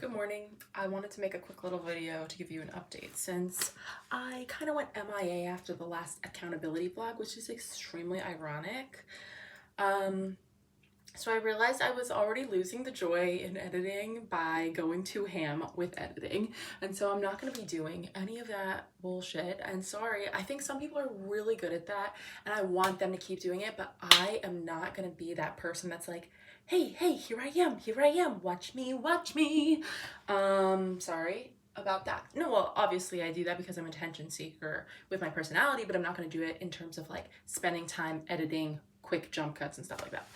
Good morning. I wanted to make a quick little video to give you an update since I kind of went MIA after the last accountability vlog, which is extremely ironic. So I realized I was already losing the joy in editing by going too ham with editing, and so I'm not going to be doing any of that bullshit. And sorry, I think some people are really good at that and I want them to keep doing it, but I am not going to be that person that's like, hey, here I am, watch me. Sorry about that. No, well, obviously I do that because I'm an attention seeker with my personality, but I'm not going to do it in terms of like spending time editing quick jump cuts and stuff like that.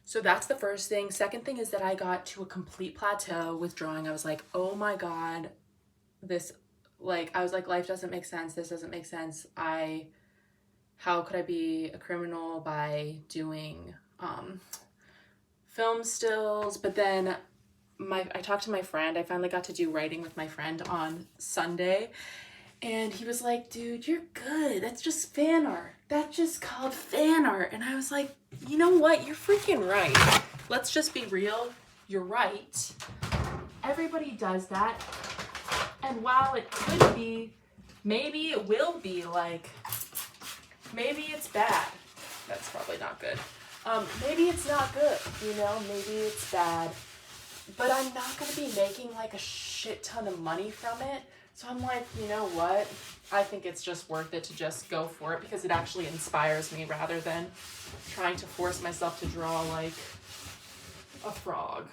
So that's the first thing. Second thing is that I got to a complete plateau with drawing. I was like, oh my God, I was like, life doesn't make sense. This doesn't make sense. How could I be a criminal by doing film stills? But then I talked to my friend. I finally got to do writing with my friend on Sunday. And he was like, dude, you're good. That's just fan art. That's just called fan art. And I was like, you know what? You're freaking right. Let's just be real. You're right. Everybody does that. And while it could be, maybe it will be like, maybe it's bad. That's probably not good. Maybe it's not good, maybe it's bad. But I'm not going to be making like a shit ton of money from it. So I'm like, you know what? I think it's just worth it to just go for it because it actually inspires me rather than trying to force myself to draw like a frog.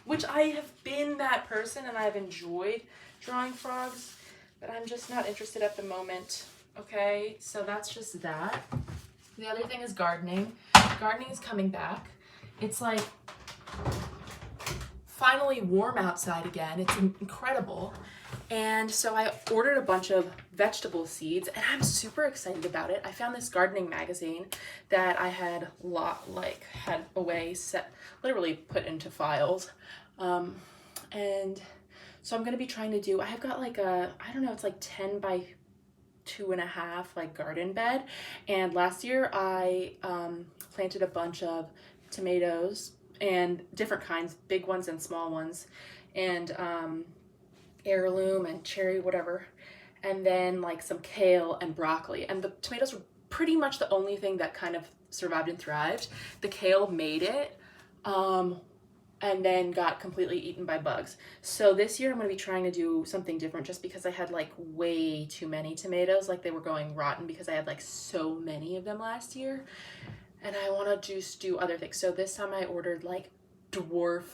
Which I have been that person and I've enjoyed drawing frogs, but I'm just not interested at the moment. Okay, so that's just that. The other thing is gardening. Gardening is coming back. It's like finally warm outside again. It's incredible. And so I ordered a bunch of vegetable seeds and I'm super excited about it. I found this gardening magazine that I had had away set, literally put into files. And so I'm going to be trying to do, I have got like it's like 10 by 2.5 like garden bed. And last year I planted a bunch of tomatoes and different kinds, big ones and small ones, and heirloom and cherry, whatever, and then like some kale and broccoli. And the tomatoes were pretty much the only thing that kind of survived and thrived. The kale made it, and then got completely eaten by bugs. So this year I'm going to be trying to do something different just because I had like way too many tomatoes, like they were going rotten because I had like so many of them last year. And I want to just do other things. So this time I ordered like dwarf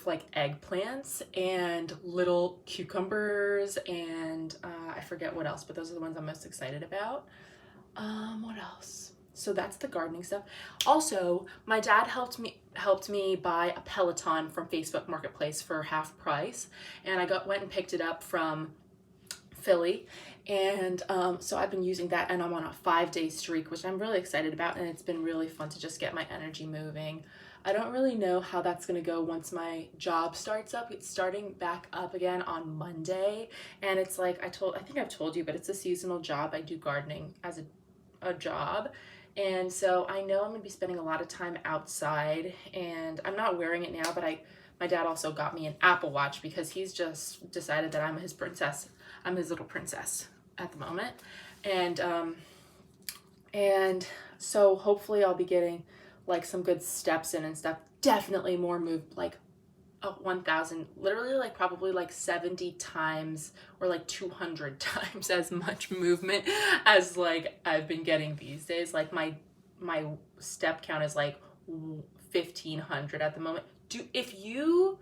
like eggplants and little cucumbers and I forget what else, but those are the ones I'm most excited about. What else? So that's the gardening stuff. Also, my dad helped me buy a Peloton from Facebook Marketplace for half price, and I went and picked it up from Philly. And so I've been using that and I'm on a 5-day streak, which I'm really excited about, and it's been really fun to just get my energy moving. I don't really know how that's going to go once my job starts up. It's starting back up again on Monday, and it's like I think I've told you, but it's a seasonal job. I do gardening as a job, and so I know I'm going to be spending a lot of time outside, and I'm not wearing it now, but my dad also got me an Apple Watch because he's just decided that I'm his princess. I'm his little princess at the moment. And so hopefully I'll be getting like some good steps in and stuff. Definitely more moved, like 1,000, literally like probably like 70 times or like 200 times as much movement as like I've been getting these days. Like my step count is like 1,500 at the moment. If you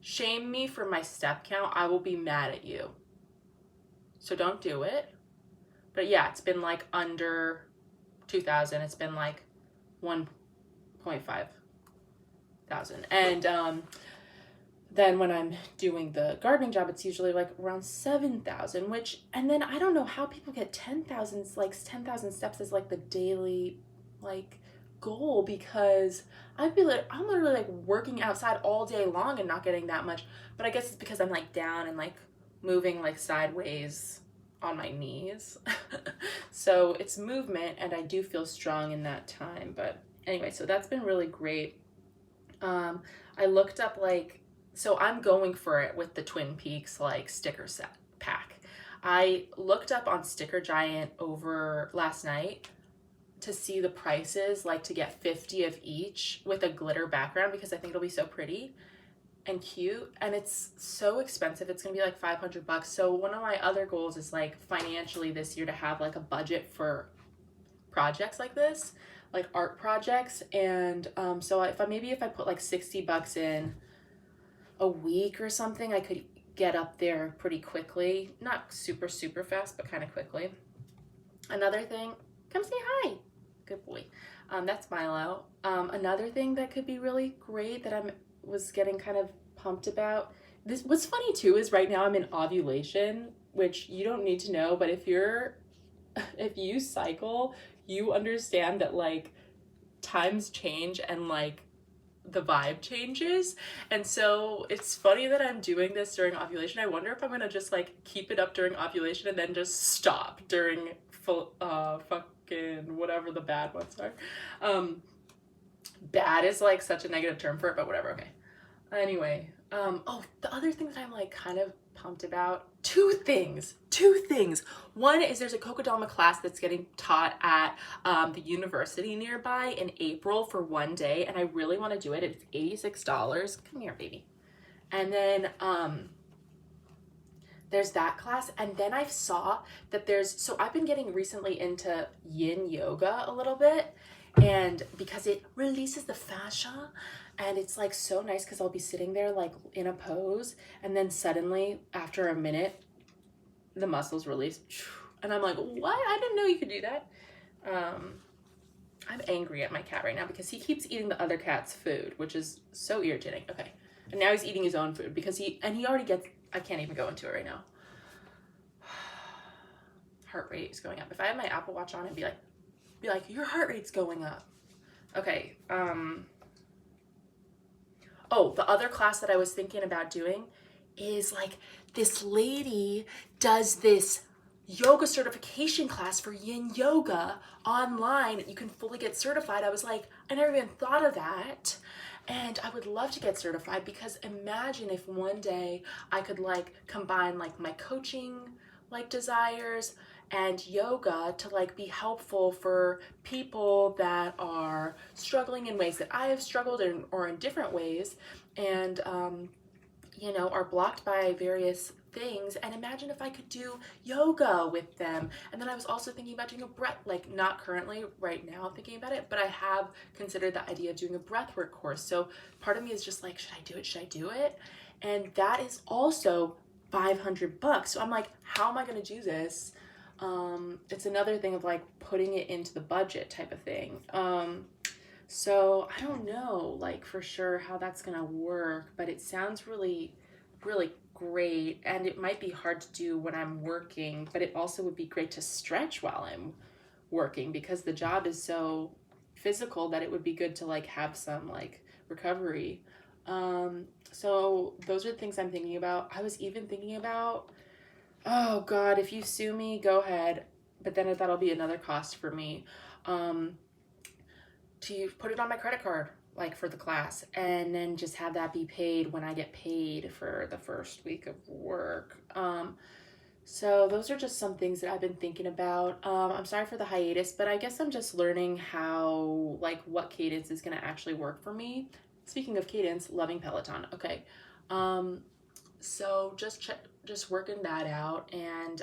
shame me for my step count, I will be mad at you. So don't do it. But yeah, it's been like under 2,000. It's been like 1.5 thousand. And then when I'm doing the gardening job, it's usually like around 7,000, and then I don't know how people get 10,000 steps as like the daily like goal, because I'm literally like working outside all day long and not getting that much. But I guess it's because I'm like down and like moving like sideways on my knees. So it's movement and I do feel strong in that time. But anyway, so that's been really great. I looked up like, so I'm going for it with the Twin Peaks like sticker set pack. I looked up on Sticker Giant over last night to see the prices, like to get 50 of each with a glitter background because I think it'll be so pretty and cute, and it's so expensive. It's gonna be like 500 bucks. So one of my other goals is like financially this year to have like a budget for projects like this, like art projects. And so if I put like 60 bucks in a week or something, I could get up there pretty quickly. Not super, super fast, but kind of quickly. Another thing, come say hi. Good boy. That's Milo. Another thing that could be really great that was getting kind of pumped about. This what's funny too is right now I'm in ovulation, which you don't need to know, but if you cycle, you understand that like times change and like the vibe changes. And so it's funny that I'm doing this during ovulation. I wonder if I'm gonna just like keep it up during ovulation and then just stop during full fucking whatever the bad ones are. Bad is like such a negative term for it, but whatever. Okay. Anyway, oh, the other thing that I'm like kind of pumped about, two things. One is there's a Kokedama class that's getting taught at the university nearby in April for one day, and I really want to do it. It's $86. Come here, baby. And then there's that class, and then I saw that so I've been getting recently into yin yoga a little bit, and because it releases the fascia, and it's like so nice because I'll be sitting there like in a pose, and then suddenly after a minute the muscles release, and I'm like, what? I didn't know you could do that. I'm angry at my cat right now because he keeps eating the other cat's food, which is so irritating. Okay, and now he's eating his own food because he already gets, I can't even go into it right now. Heart rate is going up. If I had my Apple Watch on, I'd be like, your heart rate's going up. Okay. Oh, the other class that I was thinking about doing is like this lady does this yoga certification class for yin yoga online. You can fully get certified. I was like, I never even thought of that. And I would love to get certified because imagine if one day I could like combine like my coaching like desires and yoga to like be helpful for people that are struggling in ways that I have struggled in, or in different ways, and are blocked by various things. And imagine if I could do yoga with them. And then I was also thinking about doing a breath, like not currently right now thinking about it, but I have considered the idea of doing a breathwork course. So part of me is just like, should I do it? And that is also 500 bucks. So I'm like, how am I going to do this? It's another thing of like putting it into the budget type of thing. So I don't know like for sure how that's going to work, but it sounds really, really great. And it might be hard to do when I'm working, but it also would be great to stretch while I'm working because the job is so physical that it would be good to like have some like recovery. So those are the things I'm thinking about. I was even thinking about, oh God, if you sue me, go ahead. But then that'll be another cost for me. To put it on my credit card, like for the class, and then just have that be paid when I get paid for the first week of work. So those are just some things that I've been thinking about. I'm sorry for the hiatus, but I guess I'm just learning how, like, what cadence is going to actually work for me. Speaking of cadence, loving Peloton. Okay. So just working that out. And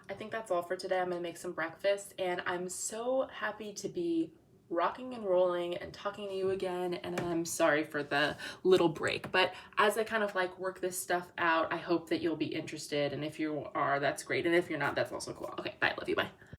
I think that's all for today. I'm going to make some breakfast, and I'm so happy to be rocking and rolling and talking to you again, and I'm sorry for the little break, but as I kind of like work this stuff out, I hope that you'll be interested, and if you are, that's great, and if you're not, that's also cool. Okay, bye, love you, bye.